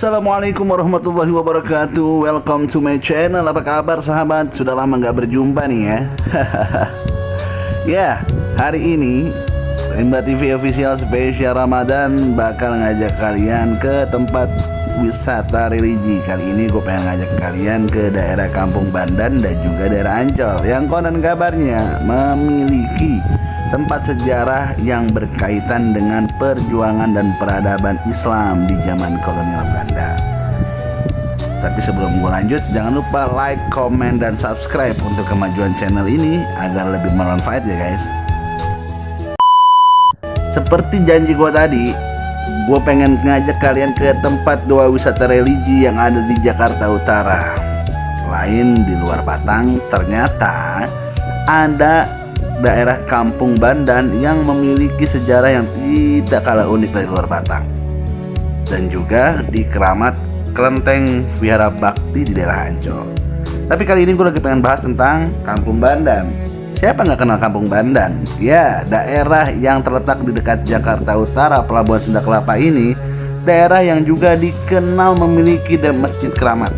Assalamualaikum warahmatullahi wabarakatuh. Welcome to my channel. Apa kabar sahabat? Sudah lama gak berjumpa nih ya. Ya, hari ini Rimba TV Official Spesial Ramadan bakal ngajak kalian ke tempat wisata religi. Kali ini gue pengen ngajak kalian ke daerah Kampung Bandan dan juga daerah Ancol, yang konon kabarnya memiliki tempat sejarah yang berkaitan dengan perjuangan dan peradaban Islam di zaman kolonial Belanda. Tapi sebelum gue lanjut, jangan lupa like, komen, dan subscribe untuk kemajuan channel ini agar lebih bermanfaat ya guys. Seperti janji gue tadi, gue pengen ngajak kalian ke tempat doa wisata religi yang ada di Jakarta Utara. Selain di luar Batang, ternyata ada daerah Kampung Bandan yang memiliki sejarah yang tidak kalah unik dari luar Batang, dan juga di keramat kelenteng Vihara Bakti di daerah Ancol. Tapi kali ini gue lagi pengen bahas tentang Kampung Bandan. Siapa nggak kenal Kampung Bandan? Ya, daerah yang terletak di dekat Jakarta Utara, Pelabuhan Sunda Kelapa ini, daerah yang juga dikenal memiliki masjid keramat.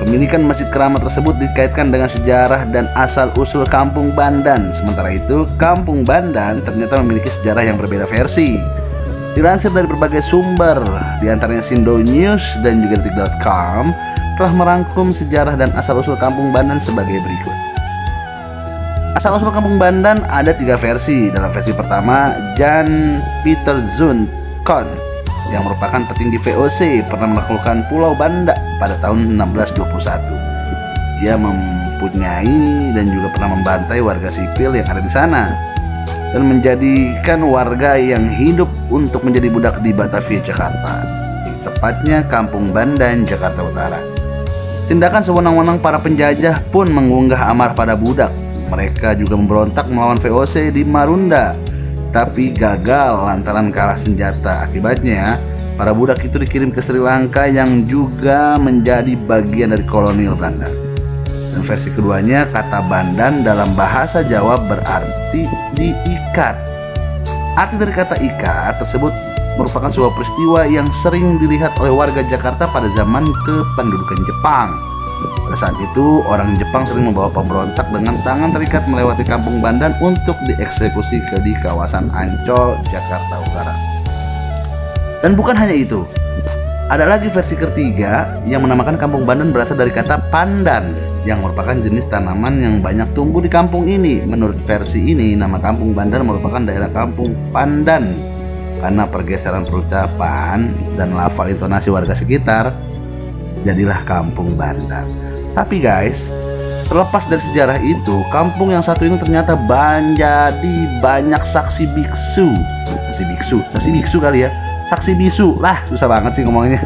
Pemilikan Masjid Keramat tersebut dikaitkan dengan sejarah dan asal-usul Kampung Bandan. Sementara itu, Kampung Bandan ternyata memiliki sejarah yang berbeda versi. Dilansir dari berbagai sumber, diantaranya Sindo News dan juga Detik.com, telah merangkum sejarah dan asal-usul Kampung Bandan sebagai berikut. Asal-usul Kampung Bandan ada 3 versi. Dalam versi pertama, Jan Peter Zundtkon, yang merupakan petinggi VOC, pernah menaklukkan Pulau Banda pada tahun 1621. Dia mempunyai dan juga pernah membantai warga sipil yang ada di sana dan menjadikan warga yang hidup untuk menjadi budak di Batavia, Jakarta, tepatnya Kampung Bandan, Jakarta Utara. Tindakan sewenang-wenang para penjajah pun mengunggah amarah pada budak. Mereka juga memberontak melawan VOC di Marunda, tapi gagal lantaran kalah senjata. Akibatnya, para budak itu dikirim ke Sri Lanka yang juga menjadi bagian dari kolonial Belanda. Dan versi keduanya, kata Bandan dalam bahasa Jawa berarti diikat. Arti dari kata ikat tersebut merupakan sebuah peristiwa yang sering dilihat oleh warga Jakarta pada zaman kependudukan Jepang. Pada saat itu, orang Jepang sering membawa pemberontak dengan tangan terikat melewati Kampung Bandan untuk dieksekusi di kawasan Ancol, Jakarta Utara. Dan bukan hanya itu, ada lagi versi ketiga yang menamakan Kampung Bandan berasal dari kata pandan, yang merupakan jenis tanaman yang banyak tumbuh di kampung ini. Menurut versi ini, nama Kampung Bandan merupakan daerah Kampung Pandan karena pergeseran perucapan dan lafal intonasi warga sekitar, jadilah Kampung Bandan. Tapi guys, terlepas dari sejarah itu, kampung yang satu ini ternyata jadi banyak saksi biksu. Saksi biksu kali ya. Saksi bisu lah, susah banget sih ngomongnya.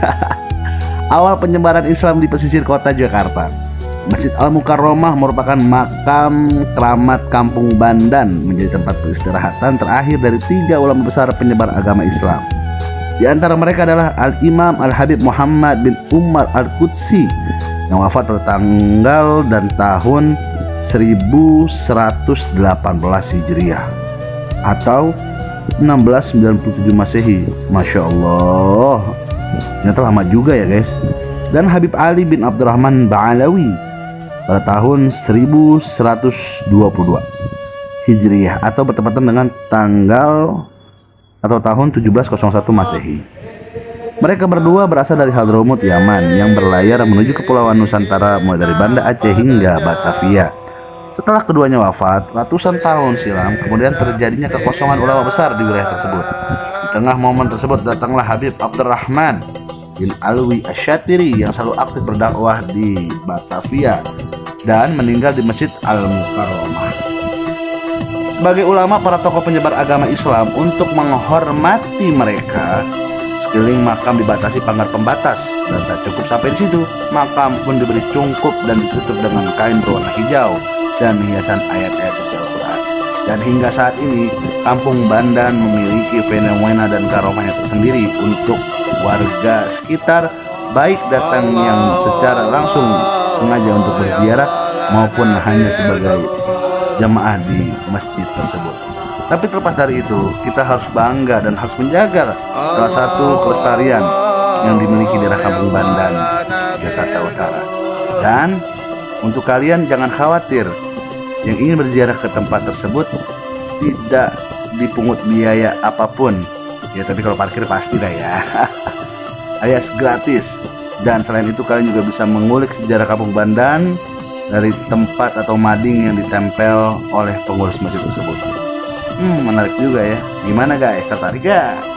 Awal penyebaran Islam di pesisir kota Jakarta. Masjid Al-Mukarromah merupakan makam keramat Kampung Bandan, menjadi tempat peristirahatan terakhir dari 3 ulama besar penyebar agama Islam. Di antara mereka adalah Al-Imam Al-Habib Muhammad bin Umar Al-Qudsi, yang wafat pada tanggal dan tahun 1118 Hijriah atau 1697 Masehi. Masya Allah, ternyata lama juga ya guys. Dan Habib Ali bin Abdurrahman Ba'alawi pada tahun 1122 Hijriah atau bertepatan dengan tanggal atau tahun 1701 Masehi. Mereka berdua berasal dari Hadramut, Yaman, yang berlayar menuju Kepulauan Nusantara mulai dari Banda Aceh hingga Batavia. Setelah keduanya wafat ratusan tahun silam, kemudian terjadinya kekosongan ulama besar di wilayah tersebut. Di tengah momen tersebut datanglah Habib Abdurrahman bin Alwi Asyatiri yang selalu aktif berdakwah di Batavia dan meninggal di Masjid Al-Mukarromah. Sebagai ulama, para tokoh penyebar agama Islam, untuk menghormati mereka, sekeliling makam dibatasi pagar pembatas, dan tak cukup sampai di situ, makam pun diberi cungkup dan ditutup dengan kain berwarna hijau dan hiasan ayat-ayat suci Al-Quran. Dan hingga saat ini, Kampung Bandan memiliki fenomena dan karomahnya tersendiri untuk warga sekitar, baik datang yang secara langsung sengaja untuk berziarah maupun hanya sebagai jamaah di masjid tersebut. Tapi terlepas dari itu, kita harus bangga dan harus menjaga salah satu kelestarian yang dimiliki daerah Kampung Bandan, Jakarta Utara. Dan untuk kalian jangan khawatir, yang ingin berziarah ke tempat tersebut tidak dipungut biaya apapun. Ya tapi kalau parkir pasti lah ya. Alias gratis. Dan selain itu kalian juga bisa mengulik sejarah Kampung Bandan dari tempat atau mading yang ditempel oleh pengurus masjid tersebut. Menarik juga ya. Gimana guys? Tertarik gak?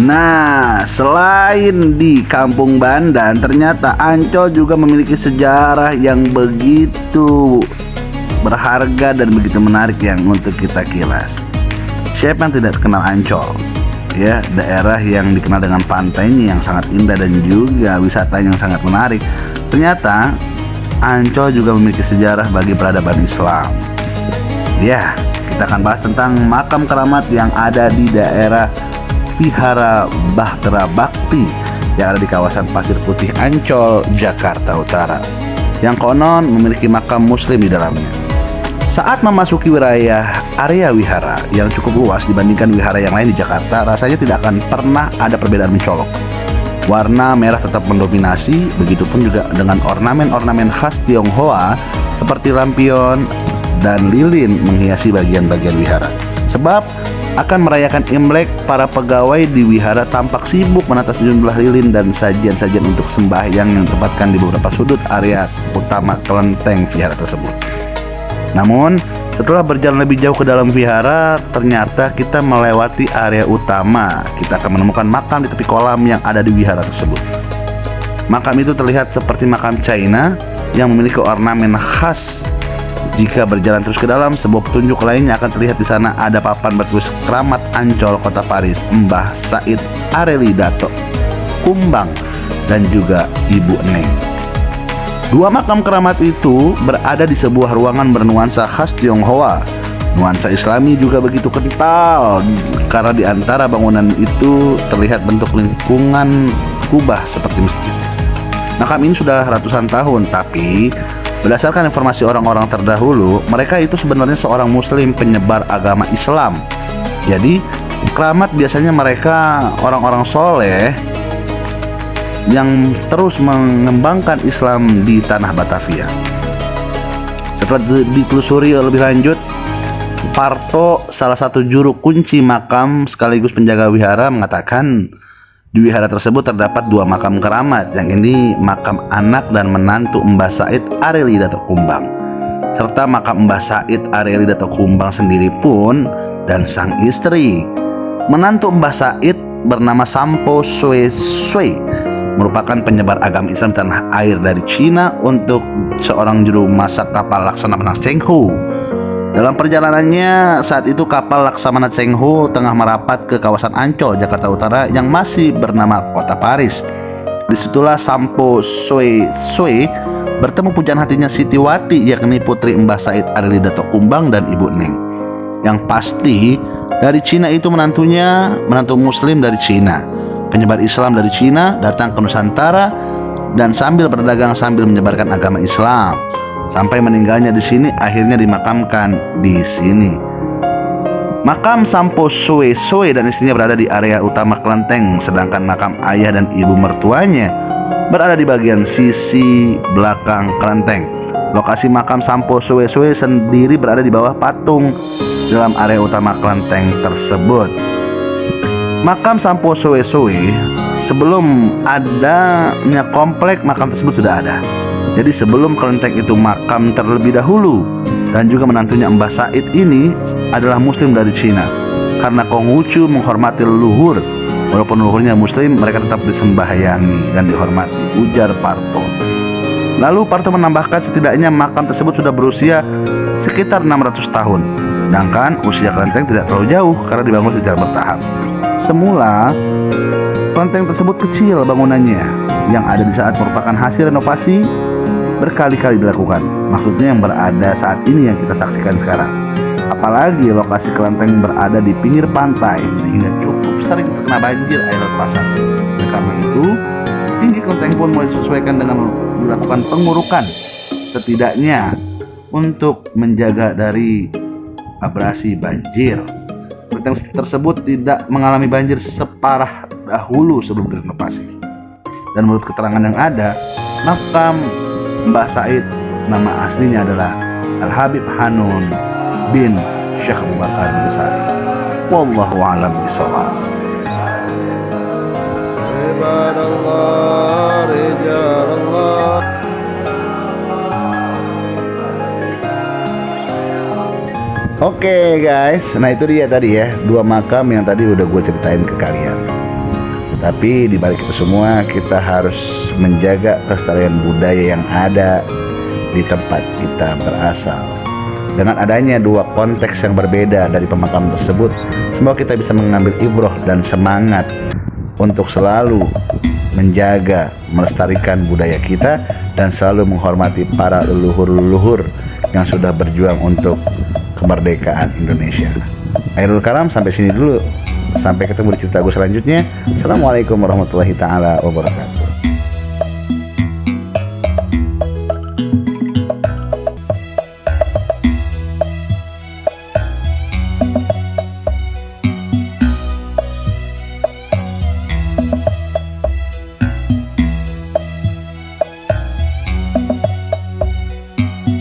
Nah, selain di Kampung Bandan, ternyata Ancol juga memiliki sejarah yang begitu berharga dan begitu menarik yang untuk kita kilas. Siapa yang tidak kenal Ancol? Ya, daerah yang dikenal dengan pantainya yang sangat indah dan juga wisata yang sangat menarik. Ternyata Ancol juga memiliki sejarah bagi peradaban Islam. Ya, kita akan bahas tentang makam keramat yang ada di daerah Vihara Bahtera Bakti yang ada di kawasan Pasir Putih Ancol, Jakarta Utara, yang konon memiliki makam muslim di dalamnya. Saat memasuki wilayah area wihara yang cukup luas dibandingkan wihara yang lain di Jakarta, rasanya tidak akan pernah ada perbedaan mencolok. Warna merah tetap mendominasi, begitupun juga dengan ornamen-ornamen khas Tionghoa seperti lampion dan lilin menghiasi bagian-bagian wihara. Sebab akan merayakan Imlek, para pegawai di wihara tampak sibuk menata sejumlah lilin dan sajian-sajian untuk sembahyang yang ditempatkan di beberapa sudut area utama kelenteng vihara tersebut. Namun, setelah berjalan lebih jauh ke dalam vihara, ternyata kita melewati area utama. Kita akan menemukan makam di tepi kolam yang ada di wihara tersebut. Makam itu terlihat seperti makam China yang memiliki ornamen khas. Jika berjalan terus ke dalam, sebuah petunjuk lainnya akan terlihat di sana ada papan bertulis Keramat Ancol Kota Paris, Mbah Said Areli Dato Kumbang dan juga Ibu Neng. Dua makam keramat itu berada di sebuah ruangan bernuansa khas Tionghoa. Nuansa Islami juga begitu kental karena di antara bangunan itu terlihat bentuk lingkungan kubah seperti masjid. Makam ini sudah ratusan tahun, tapi berdasarkan informasi orang-orang terdahulu, mereka itu sebenarnya seorang muslim penyebar agama Islam. Jadi, keramat biasanya mereka orang-orang soleh yang terus mengembangkan Islam di tanah Batavia. Setelah ditelusuri lebih lanjut, Parto, salah satu juru kunci makam sekaligus penjaga wihara, mengatakan di wihara tersebut terdapat dua makam keramat, yang ini makam anak dan menantu Mbah Said Areli Dato Kumbang, serta makam Mbah Said Areli Dato Kumbang sendiri pun dan sang istri. Menantu Mbah Said bernama Sampo Sue Sue, merupakan penyebar agama Islam di tanah air dari Cina untuk seorang juru masak kapal Laksamana Cheng Ho. Dalam perjalanannya saat itu kapal Laksamana Cheng Ho tengah merapat ke kawasan Ancol, Jakarta Utara yang masih bernama Kota Paris. Disitulah Sampo Sue Sue bertemu pujaan hatinya Siti Wati, yakni putri Mbah Said Areli Dato Kumbang dan Ibu Neng. Yang pasti dari Cina itu menantu muslim dari Cina, penyebar Islam dari Cina, datang ke Nusantara dan sambil berdagang sambil menyebarkan agama Islam. Sampai meninggalnya di sini, akhirnya dimakamkan di sini. Makam Sampo Sue Sue dan istrinya berada di area utama kelenteng, sedangkan makam ayah dan ibu mertuanya berada di bagian sisi belakang kelenteng. Lokasi makam Sampo Sue Sue sendiri berada di bawah patung dalam area utama kelenteng tersebut. Makam Sampo Sue Sue sebelum adanya komplek, makam tersebut sudah ada. Jadi sebelum kelenteng itu makam terlebih dahulu. Dan juga menantunya Mbah Said ini adalah muslim dari Cina. Karena Konghucu menghormati leluhur, walaupun leluhurnya muslim, mereka tetap disembahyangi dan dihormati, ujar Parto. Lalu Parto menambahkan setidaknya makam tersebut sudah berusia sekitar 600 tahun. Sedangkan usia kelenteng tidak terlalu jauh karena dibangun secara bertahap. Semula kelenteng tersebut kecil bangunannya, yang ada di saat merupakan hasil renovasi berkali-kali dilakukan. Maksudnya yang berada saat ini yang kita saksikan sekarang. Apalagi lokasi kelenteng berada di pinggir pantai sehingga cukup sering terkena banjir air laut pasang. Dan karena itu, tinggi kelenteng pun mulai disesuaikan dengan dilakukan pengurukan, setidaknya untuk menjaga dari abrasi banjir. Kelenteng tersebut tidak mengalami banjir separah dahulu sebelum direnovasi. Dan menurut keterangan yang ada, makam Mbah Said nama aslinya adalah Al-Habib Hanun bin Syekh Abu Bakar bin Sari. Wallahu a'lam bishawab. Ibadallah, rijalallah. Oke guys, nah itu dia tadi ya, 2 makam yang tadi udah gue ceritain ke kalian. Tapi di balik itu semua, kita harus menjaga kelestarian budaya yang ada di tempat kita berasal. Dengan adanya 2 konteks yang berbeda dari pemakaman tersebut, semoga kita bisa mengambil ibroh dan semangat untuk selalu menjaga, melestarikan budaya kita dan selalu menghormati para leluhur-leluhur yang sudah berjuang untuk kemerdekaan Indonesia. Khairul Kalam, sampai sini dulu. Sampai ketemu di cerita gue selanjutnya. Assalamualaikum warahmatullahi taala wabarakatuh.